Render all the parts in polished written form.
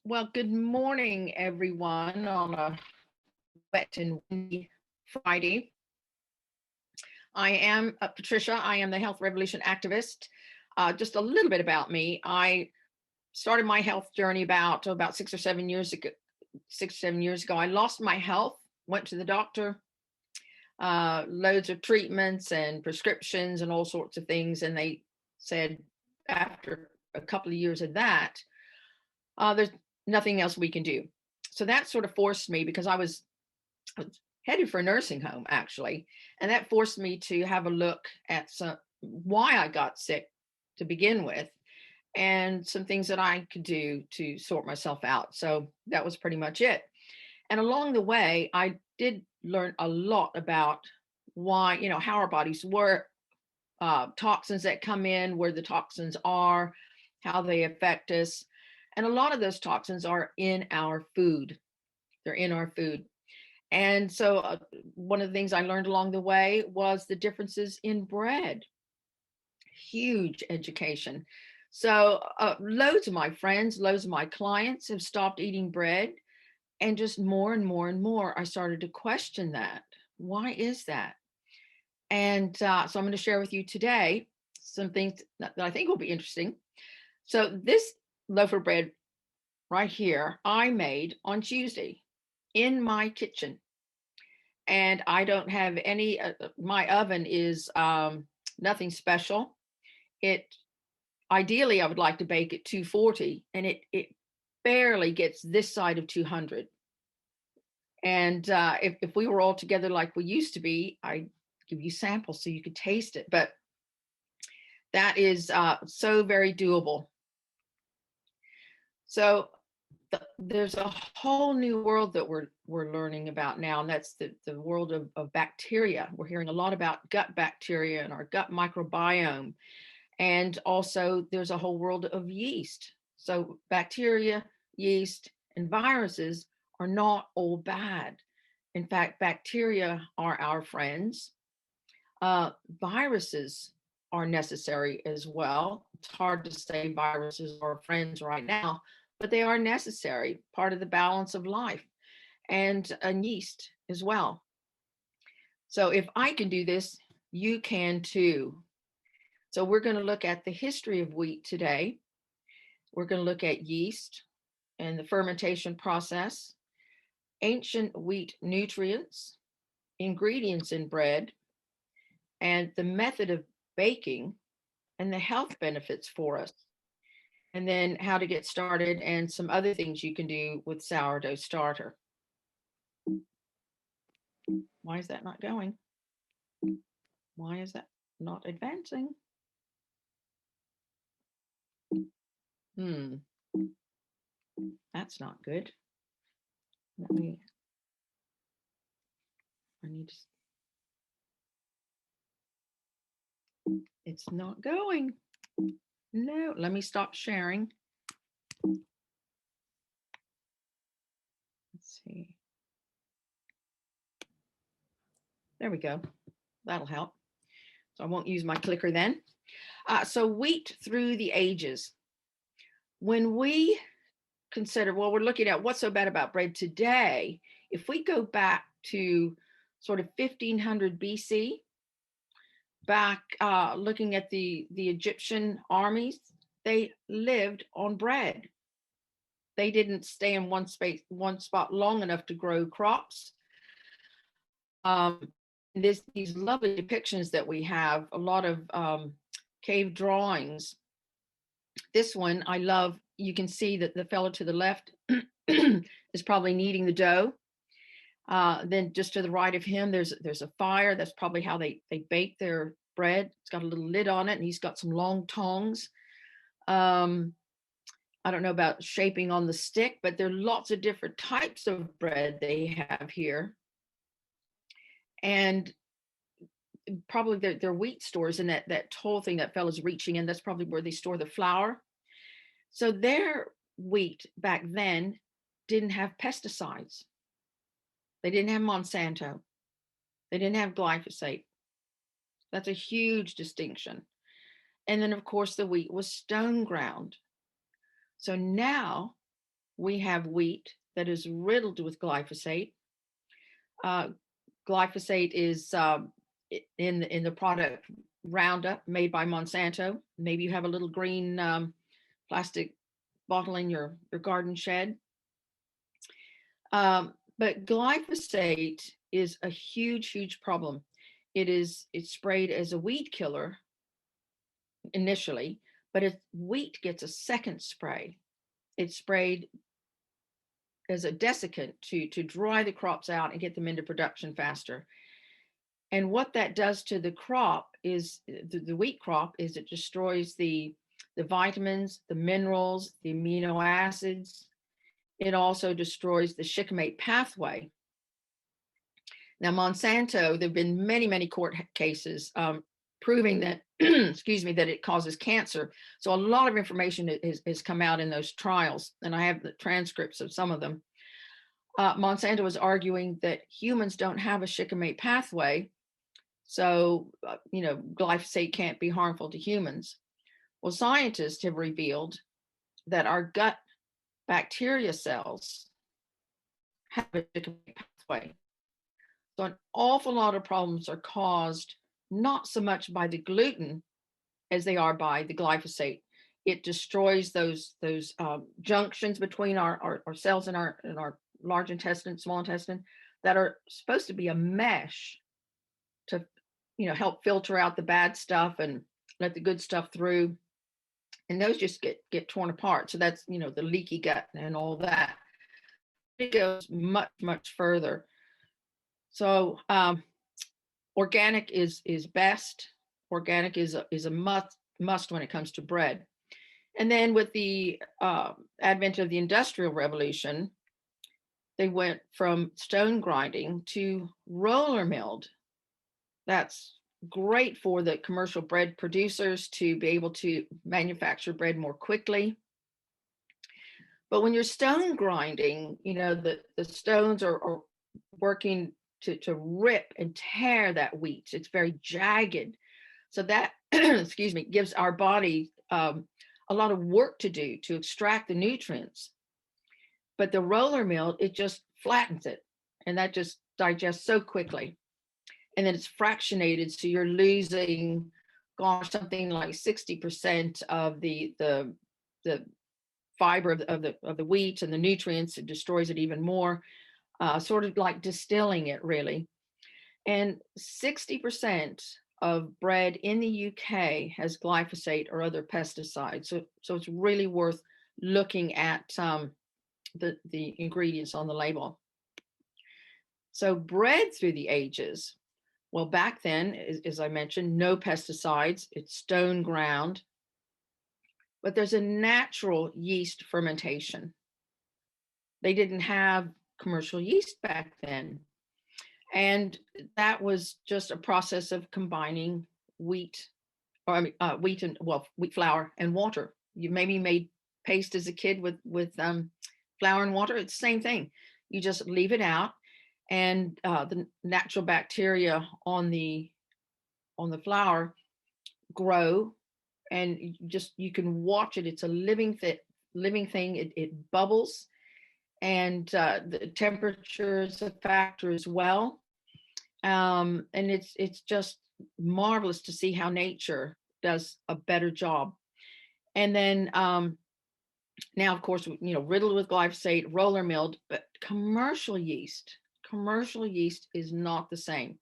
Well, good morning, everyone, on a wet and windy Friday. I am Patricia. I am the Health Revolution activist. Just a little bit about me. I started my health journey about 6 or 7 years ago. 6 or 7 years ago, I lost my health. Went to the doctor, loads of treatments and prescriptions and all sorts of things, and they said after a couple of years of that, there's nothing else we can do. So that sort of forced me because I was headed for a nursing home actually, and that forced me to have a look at why I got sick to begin with, and some things that I could do to sort myself out. So that was pretty much it. And along the way, I did learn a lot about why, how our bodies work, toxins that come in, where the toxins are, how they affect us. And a lot of those toxins are in our food. They're in our food. And so one of the things I learned along the way was the differences in bread. Huge education. So loads of my friends, loads of my clients have stopped eating bread. And just more and more and more, I started to question that. Why is that? And so I'm going to share with you today some things that I think will be interesting. So this loaf of bread right here, I made on Tuesday in my kitchen. And I don't have any, my oven is nothing special. It ideally, I would like to bake at 240, and it barely gets this side of 200. And if we were all together like we used to be, I'd give you samples so you could taste it. But that is so very doable. So there's a whole new world that we're learning about now, and that's the world of bacteria. We're hearing a lot about gut bacteria and our gut microbiome. And also there's a whole world of yeast. So bacteria, yeast, and viruses are not all bad. In fact, bacteria are our friends. Viruses are necessary as well. It's hard to say viruses are friends right now, but they are necessary, part of the balance of life, and yeast as well. So if I can do this, you can too. So we're going to look at the history of wheat today. We're going to look at yeast and the fermentation process, ancient wheat nutrients, ingredients in bread, and the method of baking and the health benefits for us. And then how to get started and some other things you can do with sourdough starter. Why is that not going? Why is that not advancing? That's not good. Let me, I need to, it's not going. No, let me stop sharing. Let's see. There we go. That'll help. So I won't use my clicker then. So wheat through the ages. When we consider, well, we're looking at what's so bad about bread today. If we go back to sort of 1500 BC, back looking at the Egyptian armies, they lived on bread. They didn't stay in one spot long enough to grow crops. These lovely depictions that we have, a lot of cave drawings. This one I love. You can see that the fellow to the left is probably kneading the dough. Then just to the right of him, there's a fire. That's probably how they bake their bread. It's got a little lid on it, and he's got some long tongs. I don't know about shaping on the stick, but there are lots of different types of bread they have here. And probably their wheat stores, and that whole thing that fellow's reaching in, that's probably where they store the flour. So their wheat back then didn't have pesticides. They didn't have Monsanto. They didn't have glyphosate. That's a huge distinction. And then, of course, the wheat was stone ground. So now we have wheat that is riddled with glyphosate. Uh, Glyphosate is in the product Roundup made by Monsanto. Maybe you have a little green plastic bottle in your garden shed. But glyphosate is a huge, huge problem. It's sprayed as a weed killer initially, but if wheat gets a second spray, it's sprayed as a desiccant to dry the crops out and get them into production faster. And what that does to the crop is the wheat crop is it destroys the vitamins, the minerals, the amino acids. It also destroys the shikimate pathway. Now, Monsanto, there have been many, many court cases proving that, excuse me, that it causes cancer. So a lot of information has come out in those trials, and I have the transcripts of some of them. Monsanto was arguing that humans don't have a shikimate pathway, so glyphosate can't be harmful to humans. Well, scientists have revealed that our gut bacteria cells have a shikimate pathway. So an awful lot of problems are caused not so much by the gluten as they are by the glyphosate. It destroys those junctions between our cells in our large intestine, small intestine, that are supposed to be a mesh to help filter out the bad stuff and let the good stuff through. And those just get torn apart. So that's the leaky gut and all that. It goes much, much further. So organic is best. Organic is a must when it comes to bread. And then with the advent of the Industrial Revolution, they went from stone grinding to roller milled. That's great for the commercial bread producers to be able to manufacture bread more quickly. But when you're stone grinding, the stones are working to rip and tear that wheat. It's very jagged. So that, excuse me, gives our body a lot of work to do to extract the nutrients. But the roller mill, it just flattens it, and that just digests so quickly. And then it's fractionated, so you're losing, something like 60% of the fiber of the wheat and the nutrients. It destroys it even more, sort of like distilling it, really. And 60% of bread in the UK has glyphosate or other pesticides. So it's really worth looking at the ingredients on the label. So bread through the ages. Well, back then, as I mentioned, no pesticides. It's stone ground. But there's a natural yeast fermentation. They didn't have commercial yeast back then. And that was just a process of combining wheat flour and water. You maybe made paste as a kid with flour and water. It's the same thing. You just leave it out, and the natural bacteria on the flour grow, and you can watch it. It's a living thing. It bubbles, and the temperature is a factor as well. And it's just marvelous to see how nature does a better job. And then now, of course, riddled with glyphosate, roller milled, but commercial yeast is not the same.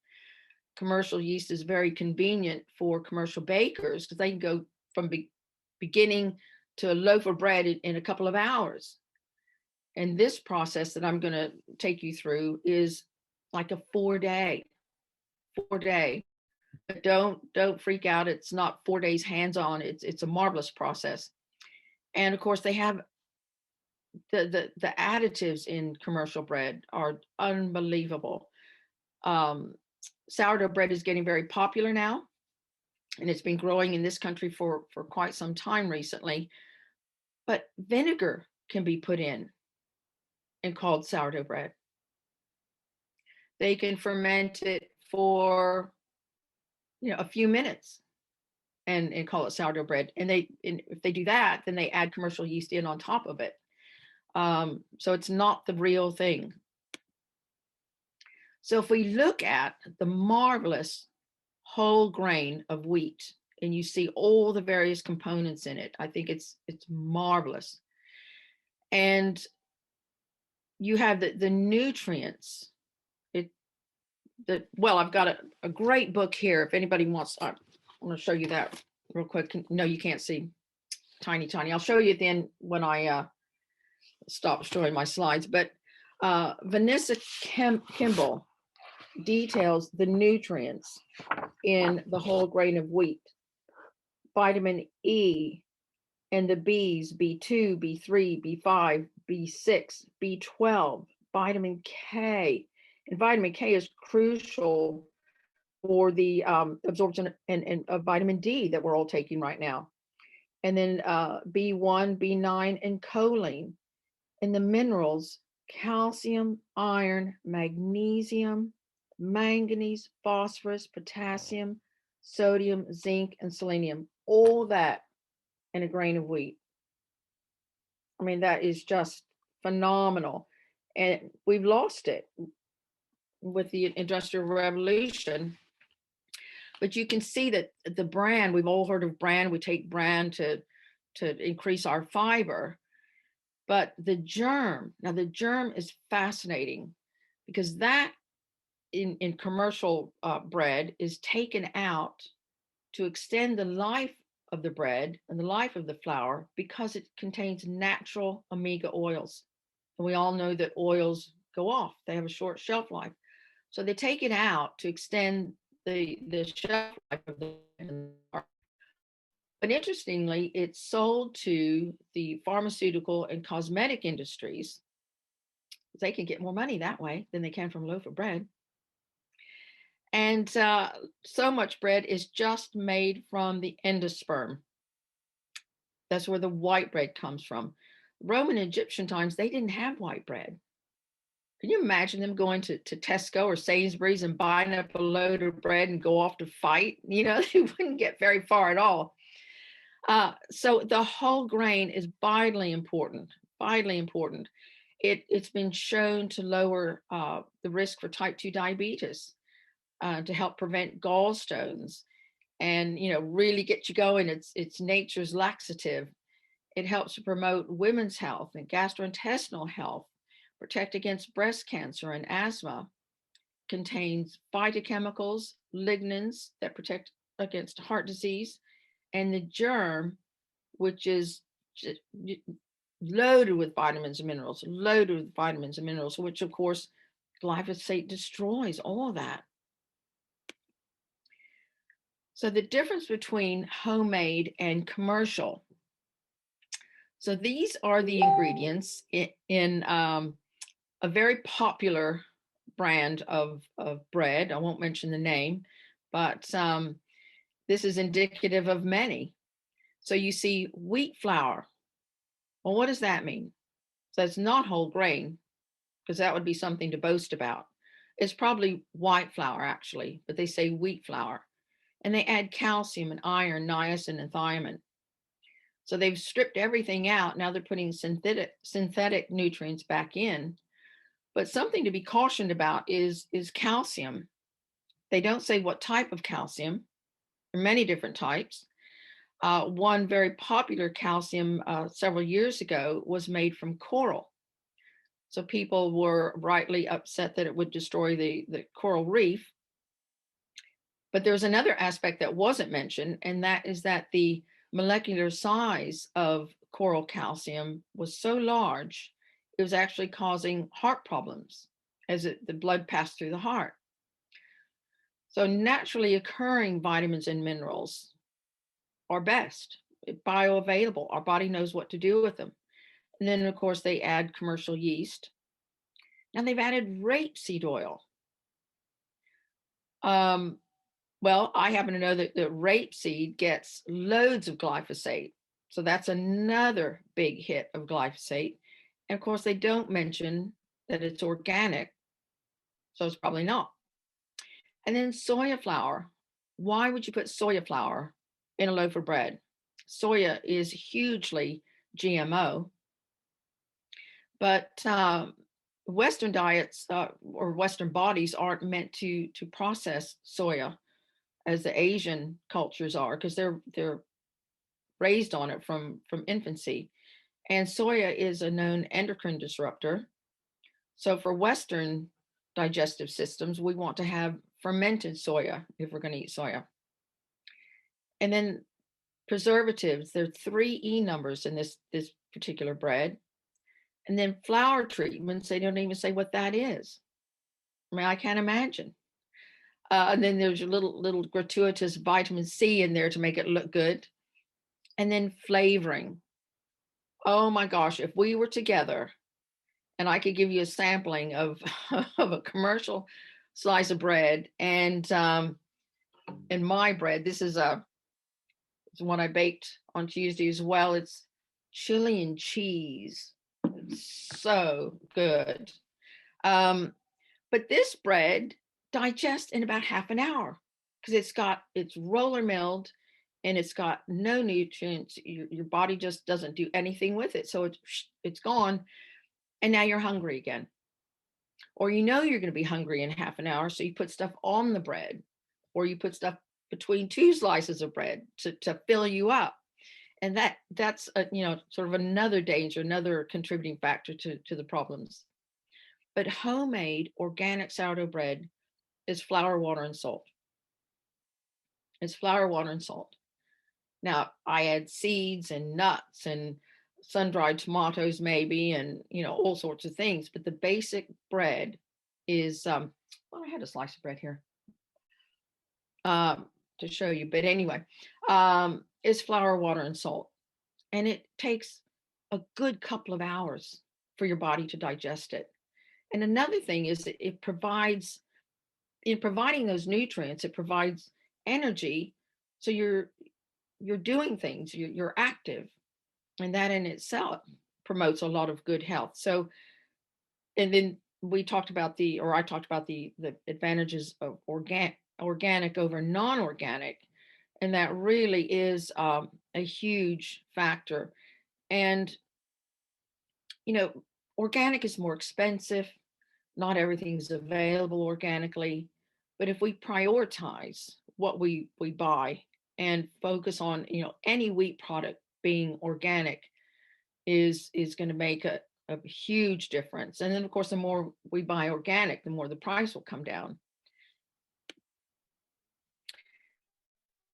Commercial yeast is very convenient for commercial bakers because they can go from beginning to a loaf of bread in a couple of hours. And this process that I'm going to take you through is like a 4-day. But don't freak out. It's not 4 days hands-on. It's a marvelous process. And of course, they have the additives in commercial bread are unbelievable. Sourdough bread is getting very popular now, and it's been growing in this country for quite some time recently. But vinegar can be put in and called sourdough bread. They can ferment it for a few minutes and call it sourdough bread. And if they do that, then they add commercial yeast in on top of it. So it's not the real thing. So if we look at the marvelous whole grain of wheat and you see all the various components in it, I think it's marvelous. And you have the nutrients. Well, I've got a great book here. If anybody wants, I want to show you that real quick. No, you can't see. Tiny. I'll show you then when I stop showing my slides. But Vanessa Kimball details the nutrients in the whole grain of wheat. Vitamin E and the B's, B2, B3, B5, B6, B12, vitamin K. And vitamin K is crucial for the absorption and of vitamin D that we're all taking right now. And then B1, B9, and choline. And the minerals, calcium, iron, magnesium, manganese, phosphorus, potassium, sodium, zinc, and selenium. All that in a grain of wheat. I mean, that is just phenomenal. And we've lost it with the Industrial Revolution. But you can see that the bran, we've all heard of bran. We take bran to increase our fiber. But the germ is fascinating because that in commercial bread is taken out to extend the life of the bread and the life of the flour because it contains natural omega oils. And we all know that oils go off, they have a short shelf life. So they take it out to extend the shelf life of the bread. But interestingly, it's sold to the pharmaceutical and cosmetic industries. They can get more money that way than they can from a loaf of bread. And so much bread is just made from the endosperm. That's where the white bread comes from. Roman and Egyptian times, they didn't have white bread. Can you imagine them going to Tesco or Sainsbury's and buying up a load of bread and go off to fight? You know, they wouldn't get very far at all. So the whole grain is vitally important, vitally important. It's been shown to lower the risk for type 2 diabetes, to help prevent gallstones and, you know, really get you going. It's nature's laxative. It helps to promote women's health and gastrointestinal health, protect against breast cancer and asthma, contains phytochemicals, lignans that protect against heart disease, and the germ, which is loaded with vitamins and minerals, which of course glyphosate destroys all of that. So the difference between homemade and commercial. So these are the ingredients in a very popular brand of bread. I won't mention the name, but this is indicative of many. So you see wheat flour. Well, what does that mean? So it's not whole grain, because that would be something to boast about. It's probably white flour, actually, but they say wheat flour. And they add calcium and iron, niacin, and thiamine. So they've stripped everything out. Now they're putting synthetic nutrients back in. But something to be cautioned about is calcium. They don't say what type of calcium. There are many different types. One very popular calcium several years ago was made from coral. So people were rightly upset that it would destroy the coral reef. But there's another aspect that wasn't mentioned, and that is that the molecular size of coral calcium was so large, it was actually causing heart problems as the blood passed through the heart. So naturally occurring vitamins and minerals are best, bioavailable. Our body knows what to do with them. And then, of course, they add commercial yeast. Now they've added rapeseed oil. Well, I happen to know that the rapeseed gets loads of glyphosate. So that's another big hit of glyphosate. And of course, they don't mention that it's organic. So it's probably not. And then soya flour. Why would you put soya flour in a loaf of bread? Soya is hugely GMO. But Western diets or Western bodies aren't meant to process soya as the Asian cultures are, because they're raised on it from infancy. And soya is a known endocrine disruptor. So for Western digestive systems, we want to have fermented soya if we're going to eat soya. And then preservatives, there are three E numbers in this particular bread. And then flour treatments, they don't even say what that is. I mean, I can't imagine. And then there's a little gratuitous vitamin C in there to make it look good. And then flavoring. Oh my gosh, if we were together and I could give you a sampling of of a commercial slice of bread and my bread, this is it's one I baked on Tuesday as well. It's chili and cheese. It's so good. Um, but this bread digests in about half an hour because it's roller milled and it's got no nutrients. Your body just doesn't do anything with it. So it's gone. And now you're hungry again. Or you're going to be hungry in half an hour. So you put stuff on the bread or you put stuff between two slices of bread to fill you up. And that's sort of another danger, another contributing factor to the problems. But homemade organic sourdough bread is flour, water, and salt. It's flour, water, and salt. Now I add seeds and nuts and sun-dried tomatoes maybe, and all sorts of things. But the basic bread is well, I had a slice of bread here to show you. But anyway, is flour, water, and salt. And it takes a good couple of hours for your body to digest it. And another thing is that it provides, in providing those nutrients, it provides energy. So you're doing things, you're active, and that in itself promotes a lot of good health. So, and then I talked about the advantages of organic over non-organic, and that really is a huge factor. And organic is more expensive. Not everything's available organically, but if we prioritize what we buy and focus on any wheat product being organic is going to make a huge difference. And then of course the more we buy organic, the more the price will come down.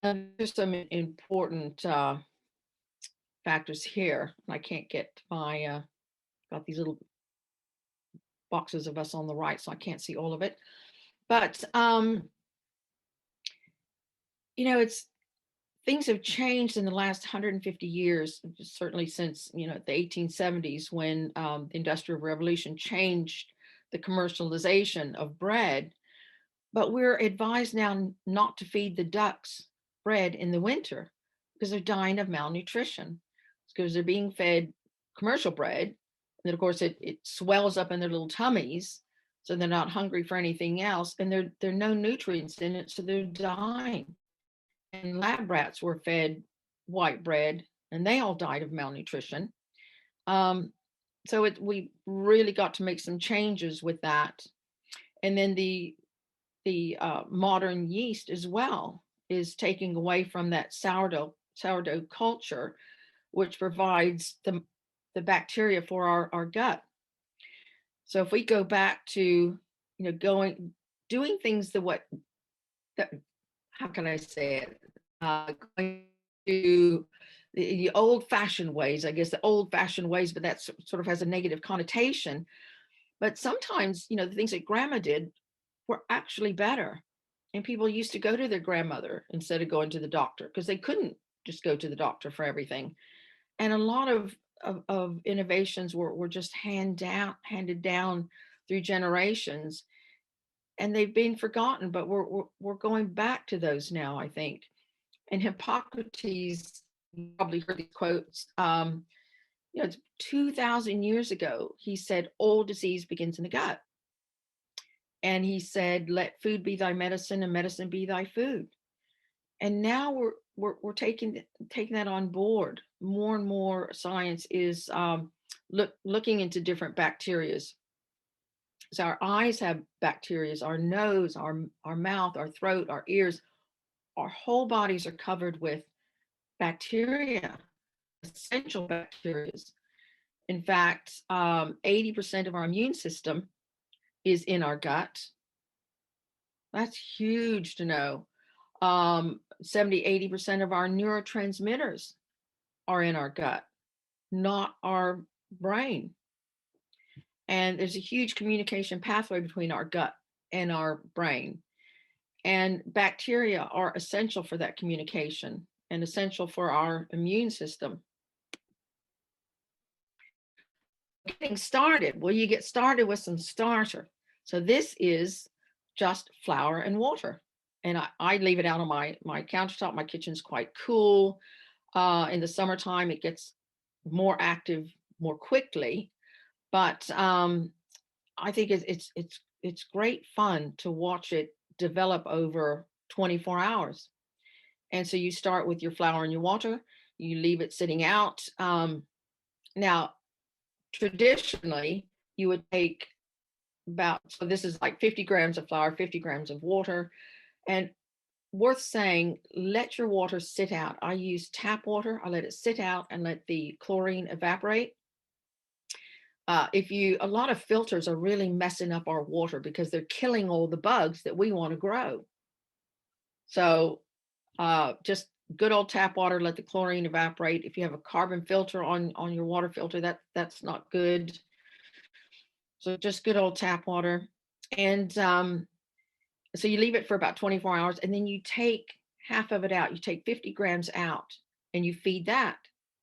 And there's some important factors here. I can't get my got these little boxes of us on the right, so I can't see all of it. But it's things have changed in the last 150 years, certainly since the 1870s, when the Industrial Revolution changed the commercialization of bread. But we're advised now not to feed the ducks bread in the winter because they're dying of malnutrition, because they're being fed commercial bread. And then of course it swells up in their little tummies, so they're not hungry for anything else, and there are no nutrients in it, so they're dying. And lab rats were fed white bread and they all died of malnutrition. So we really got to make some changes with that. And then the modern yeast as well is taking away from that sourdough culture, which provides the bacteria for our gut. So if we go back to doing things how can I say it? Going to the old-fashioned ways, I guess the old-fashioned ways, but that sort of has a negative connotation. But sometimes, the things that grandma did were actually better. And people used to go to their grandmother instead of going to the doctor because they couldn't just go to the doctor for everything. And a lot of innovations were just handed down through generations, and they've been forgotten, but we're going back to those now, I think. And Hippocrates, you probably heard these quotes, it's 2,000 years ago, he said, all disease begins in the gut. And he said, let food be thy medicine and medicine be thy food. And now we're taking that on board. More and more science is looking into different bacterias. So our eyes have bacterias, our nose, our mouth, our throat, our ears, our whole bodies are covered with bacteria, essential bacteria. In fact, 80% of our immune system is in our gut. That's huge to know. 70, 80% of our neurotransmitters are in our gut, not our brain. And there's a huge communication pathway between our gut and our brain. And bacteria are essential for that communication and essential for our immune system. Getting started, well, you get started with some starter. So this is just flour and water. And I leave it out on my countertop. My kitchen's quite cool. In the summertime, it gets more active more quickly. But I think it's great fun to watch it develop over 24 hours. And so you start with your flour and your water. You leave it sitting out. Now, traditionally, you would take so this is like 50 grams of flour, 50 grams of water. And worth saying, let your water sit out. I use tap water. I let it sit out and let the chlorine evaporate. A lot of filters are really messing up our water because they're killing all the bugs that we want to grow. So just good old tap water, let the chlorine evaporate. If you have a carbon filter on your water filter, that's not good. So just good old tap water. And so you leave it for about 24 hours and then you take half of it out. You take 50 grams out and you feed that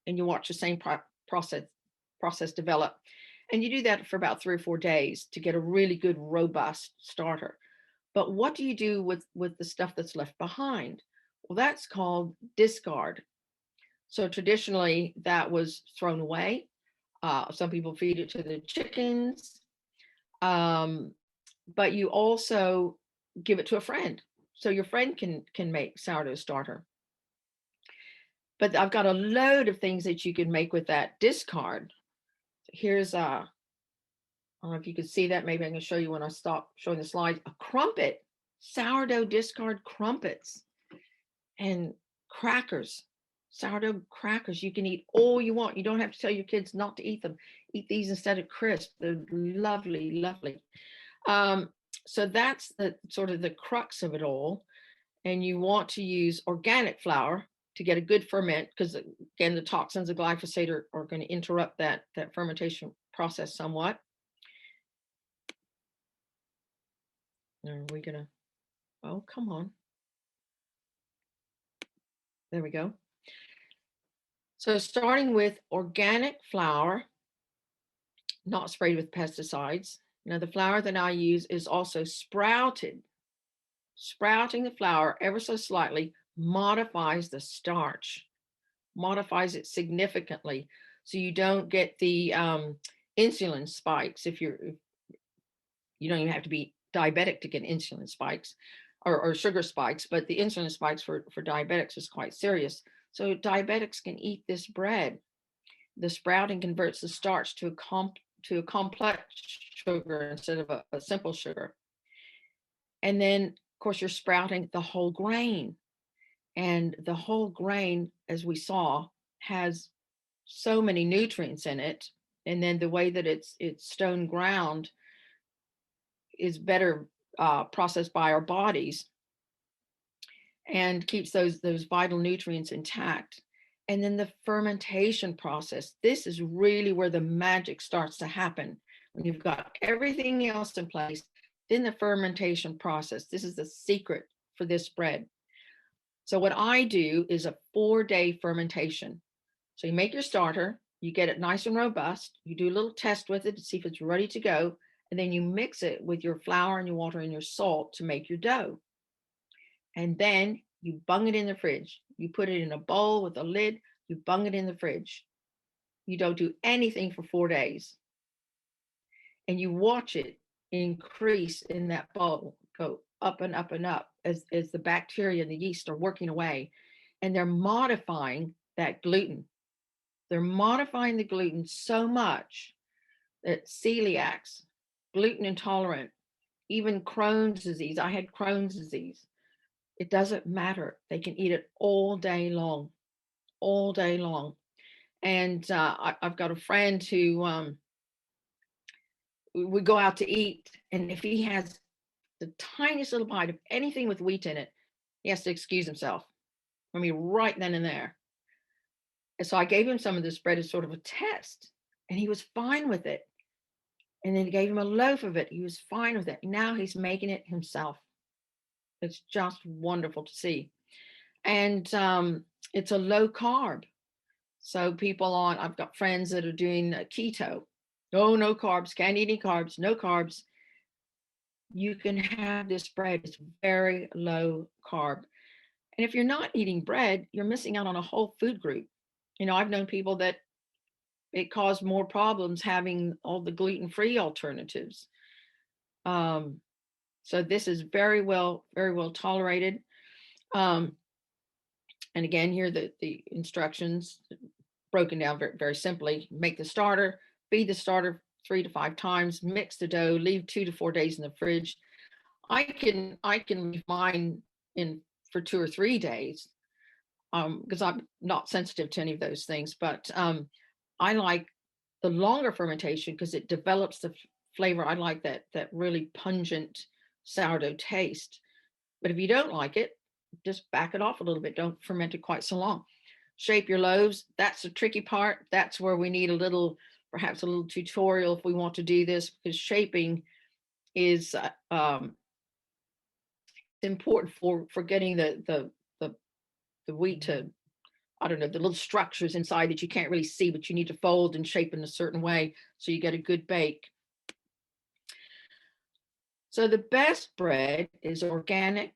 and you watch the same process develop. And you do that for about 3 or 4 days to get a really good, robust starter. But what do you do with the stuff that's left behind? Well, that's called discard. So traditionally that was thrown away. Some people feed it to the chickens. But you also give it to a friend. So your friend can make sourdough starter. But I've got a load of things that you can make with that discard. Here's I don't know if you can see that. Maybe I can show you when I stop showing the slides. A crumpet, sourdough discard crumpets, and crackers, sourdough crackers. You can eat all you want. You don't have to tell your kids not to eat them. Eat these instead of crisp. They're lovely, lovely. So that's the sort of the crux of it all. And you want to use organic flour to get a good ferment, because again, the toxins of glyphosate are going to interrupt that fermentation process somewhat. Are we gonna, oh, come on. There we go. So starting with organic flour, not sprayed with pesticides. Now the flour that I use is also sprouted. Sprouting the flour ever so slightly modifies the starch, modifies it significantly. So you don't get the insulin spikes. You don't even have to be diabetic to get insulin spikes or sugar spikes, but the insulin spikes for diabetics is quite serious. So diabetics can eat this bread. The sprouting converts the starch to a complex sugar instead of a simple sugar. And then, of course, you're sprouting the whole grain. And the whole grain, as we saw, has so many nutrients in it. And then the way that it's stone ground is better processed by our bodies and keeps those vital nutrients intact. And then the fermentation process, this is really where the magic starts to happen. When you've got everything else in place, then the fermentation process, this is the secret for this bread. So what I do is a 4-day fermentation. So you make your starter, you get it nice and robust, you do a little test with it to see if it's ready to go, and then you mix it with your flour and your water and your salt to make your dough. And then you bung it in the fridge. You put it in a bowl with a lid, you bung it in the fridge. You don't do anything for 4 days. And you watch it increase in that bowl, go up and up and up as the bacteria and the yeast are working away. And they're modifying that gluten. They're modifying the gluten so much that celiacs, gluten intolerant, even Crohn's disease. I had Crohn's disease. It doesn't matter. They can eat it all day long, all day long. And I've got a friend who we go out to eat, and if he has the tiniest little bite of anything with wheat in it, he has to excuse himself. I mean, right then and there. And so I gave him some of this bread as sort of a test, and he was fine with it. And then gave him a loaf of it. He was fine with it. Now he's making it himself. It's just wonderful to see. And it's a low carb. So people I've got friends that are doing keto. Oh, no carbs, can't eat any carbs, no carbs. You can have this bread. It's very low carb. And if you're not eating bread, you're missing out on a whole food group. I've known people that it caused more problems having all the gluten-free alternatives. So this is very well tolerated. And again, here the instructions broken down very, very simply. Make the starter, feed the starter 3 to 5 times, mix the dough, leave 2 to 4 days in the fridge. I can leave mine in for 2 or 3 days because I'm not sensitive to any of those things. But I like the longer fermentation because it develops the flavor. I like that really pungent sourdough taste. But if you don't like it, just back it off a little bit. Don't ferment it quite so long. Shape your loaves. That's the tricky part. That's where we need perhaps a little tutorial if we want to do this, because shaping is important for getting the wheat to, I don't know, the little structures inside that you can't really see, but you need to fold and shape in a certain way so you get a good bake. So the best bread is organic,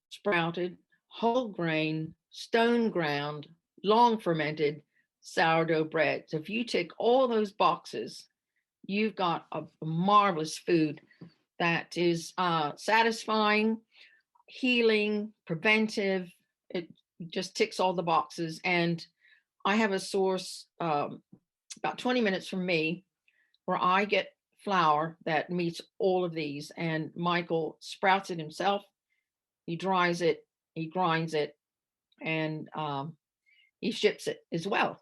sprouted, whole grain, stone ground, long fermented sourdough bread. So if you tick all those boxes, you've got a marvelous food that is satisfying, healing, preventive. It just ticks all the boxes. And I have a source about 20 minutes from me where I get flour that meets all of these. And Michael sprouts it himself. He dries it, he grinds it, and he ships it as well.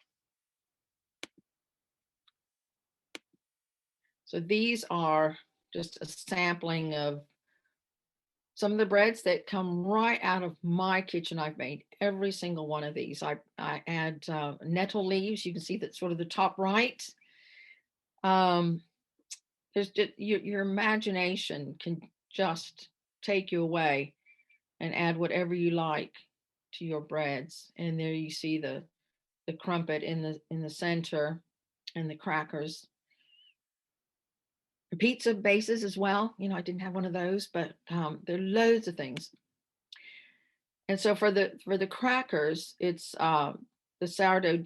So these are just a sampling of some of the breads that come right out of my kitchen. I've made every single one of these. I add nettle leaves. You can see that sort of the top right. There's just your imagination can just take you away and add whatever you like to your breads. And there you see the crumpet in the center and the crackers. Pizza bases as well. I didn't have one of those, but there are loads of things. And so for the crackers, it's the sourdough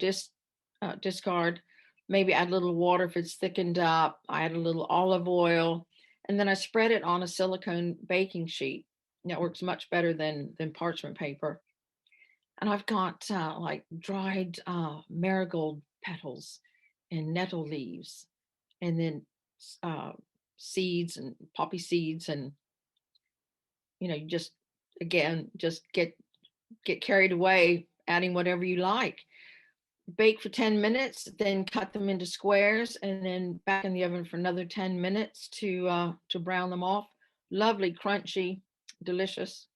discard. Maybe add a little water if it's thickened up. I add a little olive oil, and then I spread it on a silicone baking sheet. That works much better than parchment paper. And I've got like dried marigold petals and nettle leaves, and then seeds and poppy seeds, and you just get carried away adding whatever you like. Bake for 10 minutes, then cut them into squares, and then back in the oven for another 10 minutes to brown them off. Lovely, crunchy, delicious.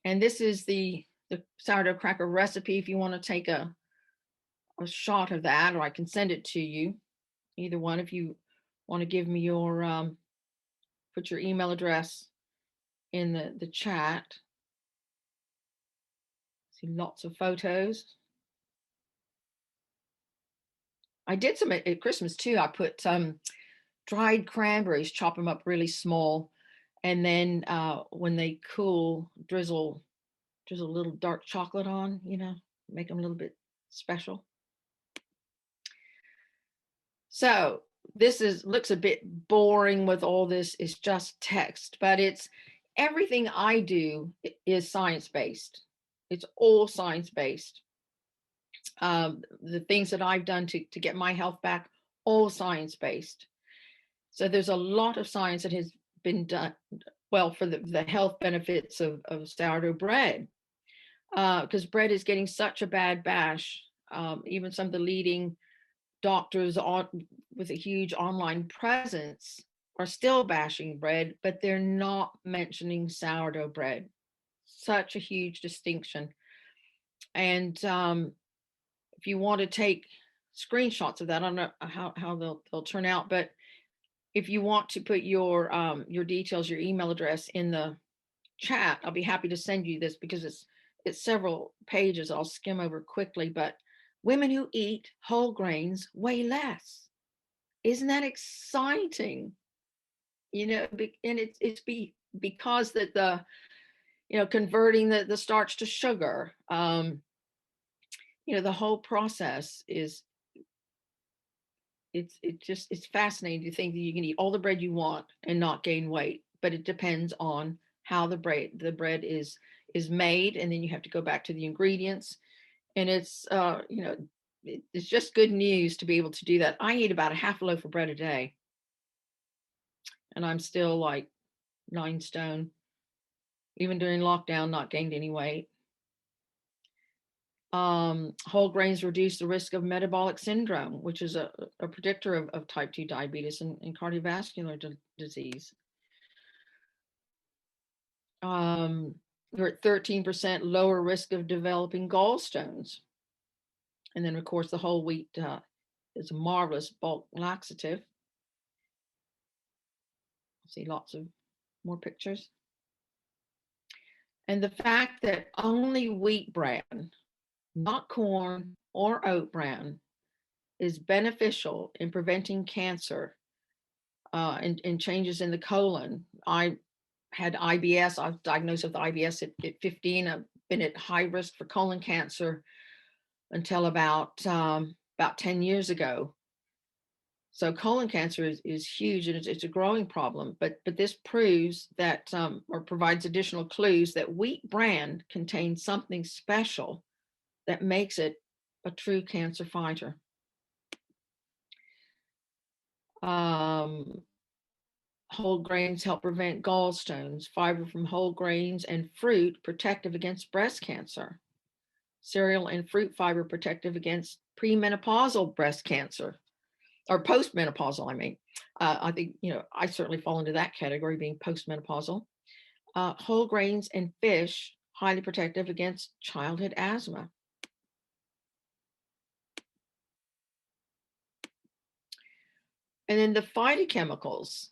And this is the sourdough cracker recipe if you want to take a shot of that, or I can send it to you. Either one, if you want to give me your put your email address in the chat. See lots of photos. I did some at Christmas too. I put dried cranberries, chop them up really small, and then when they cool, drizzle a little dark chocolate on, make them a little bit special. So this looks a bit boring with all this. It's just text, but it's everything I do is science-based. It's all science-based. the things that I've done to get my health back, all science-based. So there's a lot of science that has been done, well, for the health benefits of sourdough bread, because bread is getting such a bad bash. Even some of the leading doctors with a huge online presence are still bashing bread, but they're not mentioning sourdough bread. Such a huge distinction. And if you want to take screenshots of that, I don't know how they'll turn out, but if you want to put your details, your email address in the chat, I'll be happy to send you this because it's several pages. I'll skim over quickly, but women who eat whole grains weigh less. Isn't that exciting? You know, and because that converting the starch to sugar, the whole process is it's fascinating to think that you can eat all the bread you want and not gain weight, but it depends on how the bread is made, and then you have to go back to the ingredients, and it's it's just good news to be able to do that. I eat about a half a loaf of bread a day, and I'm still like 9 stone, even during lockdown, not gained any weight. Whole grains reduce the risk of metabolic syndrome, which is a predictor of type 2 diabetes and cardiovascular disease. You're at 13% lower risk of developing gallstones. And then, of course, the whole wheat is a marvelous bulk laxative. See lots of more pictures. And the fact that only wheat bran, not corn or oat bran, is beneficial in preventing cancer and changes in the colon. I had IBS. I was diagnosed with IBS at 15. I've been at high risk for colon cancer until about 10 years ago. So colon cancer is huge, and it's a growing problem. But this proves that, or provides additional clues that wheat bran contains something special that makes it a true cancer fighter. Whole grains help prevent gallstones. Fiber from whole grains and fruit protective against breast cancer. Cereal and fruit fiber protective against premenopausal breast cancer, or postmenopausal, I mean. I think, I certainly fall into that category, being postmenopausal. Whole grains and fish, highly protective against childhood asthma. And then the phytochemicals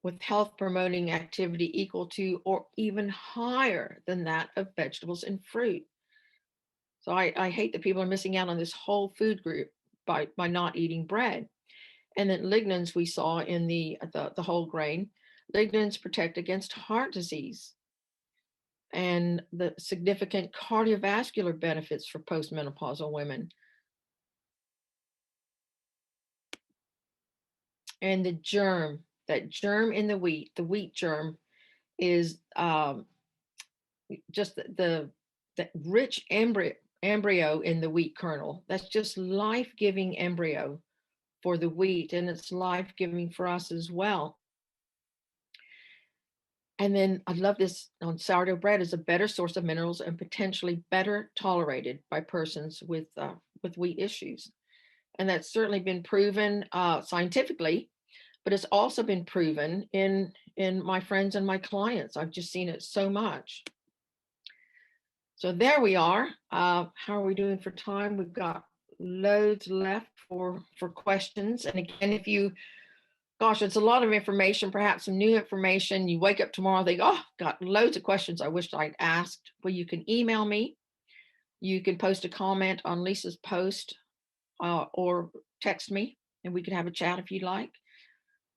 with health promoting activity equal to or even higher than that of vegetables and fruit. So I hate that people are missing out on this whole food group by not eating bread. And then lignans we saw in the whole grain. Lignans protect against heart disease and the significant cardiovascular benefits for postmenopausal women. And the germ, that germ in the wheat germ is just the rich embryo in the wheat kernel. That's just life-giving embryo for the wheat, and it's life-giving for us as well. And then I love this on sourdough bread is a better source of minerals and potentially better tolerated by persons with wheat issues. And that's certainly been proven scientifically, but it's also been proven in my friends and my clients. I've just seen it so much. So there we are. How are we doing for time? We've got loads left for questions. And again, gosh, it's a lot of information, perhaps some new information. You wake up tomorrow, think, oh, got loads of questions I wished I'd asked. Well, you can email me. You can post a comment on Lisa's post or text me, and we can have a chat if you'd like.